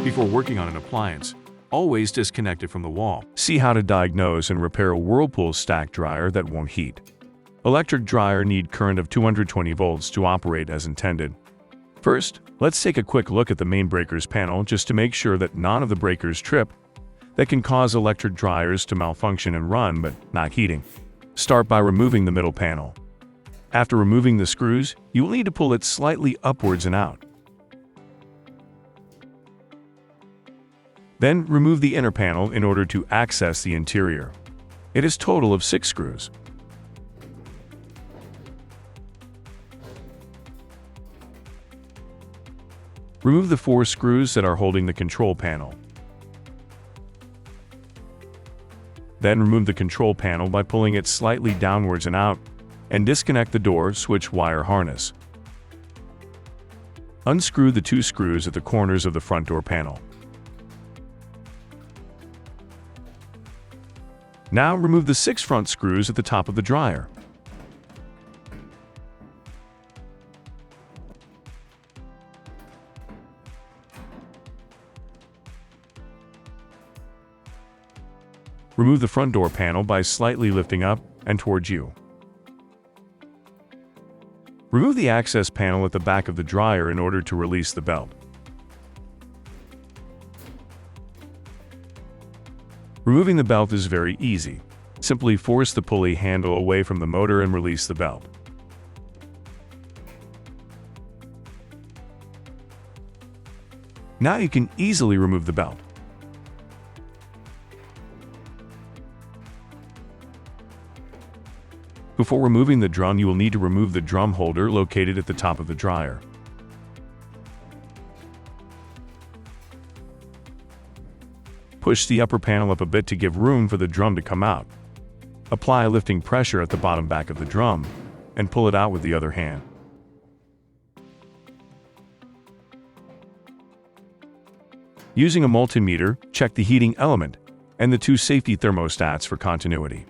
Before working on an appliance, always disconnect it from the wall. See how to diagnose and repair a Whirlpool stack dryer that won't heat. Electric dryer need current of 220 volts to operate as intended. First, let's take a quick look at the main breakers panel just to make sure that none of the breakers trip that can cause electric dryers to malfunction and run but not heating. Start by removing the middle panel. After removing the screws, you will need to pull it slightly upwards and out. Then remove the inner panel in order to access the interior. It is a total of 6 screws. Remove the 4 screws that are holding the control panel. Then remove the control panel by pulling it slightly downwards and out, and disconnect the door switch wire harness. Unscrew the 2 screws at the corners of the front door panel. Now remove the 6 front screws at the top of the dryer. Remove the front door panel by slightly lifting up and towards you. Remove the access panel at the back of the dryer in order to release the belt. Removing the belt is very easy. Simply force the pulley handle away from the motor and release the belt. Now you can easily remove the belt. Before removing the drum, you will need to remove the drum holder located at the top of the dryer. Push the upper panel up a bit to give room for the drum to come out. Apply lifting pressure at the bottom back of the drum and pull it out with the other hand. Using a multimeter, check the heating element and the 2 safety thermostats for continuity.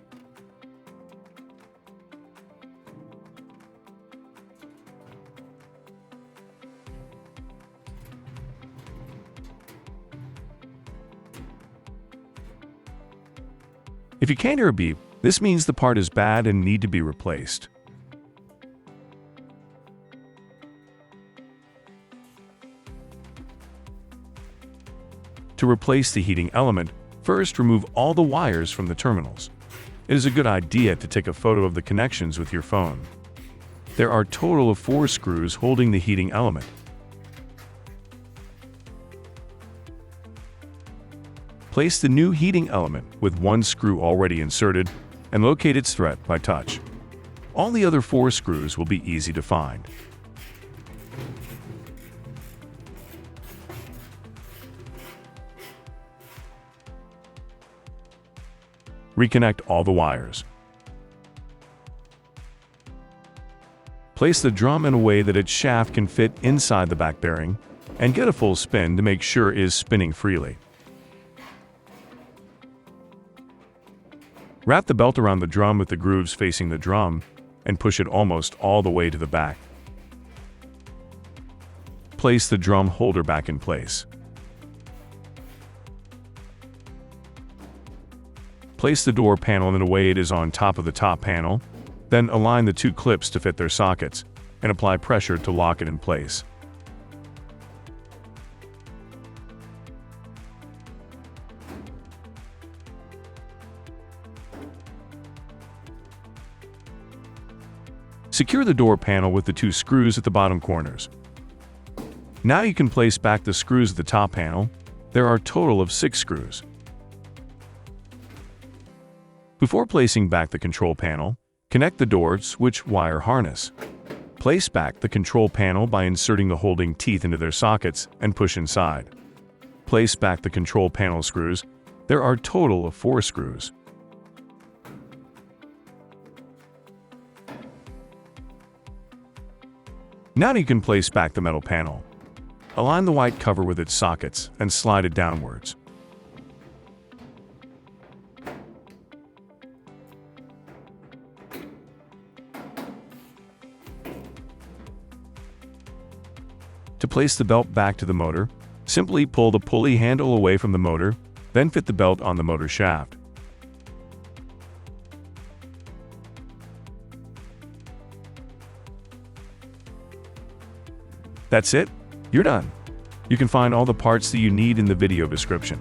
If you can't hear a beep, this means the part is bad and need to be replaced. To replace the heating element, first remove all the wires from the terminals. It is a good idea to take a photo of the connections with your phone. There are a total of 4 screws holding the heating element. Place the new heating element with 1 screw already inserted and locate its thread by touch. All the other 4 screws will be easy to find. Reconnect all the wires. Place the drum in a way that its shaft can fit inside the back bearing and get a full spin to make sure it is spinning freely. Wrap the belt around the drum with the grooves facing the drum and push it almost all the way to the back. Place the drum holder back in place. Place the door panel in a way it is on top of the top panel, then align the 2 clips to fit their sockets and apply pressure to lock it in place. Secure the door panel with the 2 screws at the bottom corners. Now you can place back the screws at the top panel. There are a total of 6 screws. Before placing back the control panel, connect the door switch wire harness. Place back the control panel by inserting the holding teeth into their sockets and push inside. Place back the control panel screws. There are a total of 4 screws. Now you can place back the metal panel. Align the white cover with its sockets and slide it downwards. To place the belt back to the motor, Simply pull the pulley handle away from the motor, then fit the belt on the motor shaft. That's it. You're done. You can find all the parts that you need in the video description.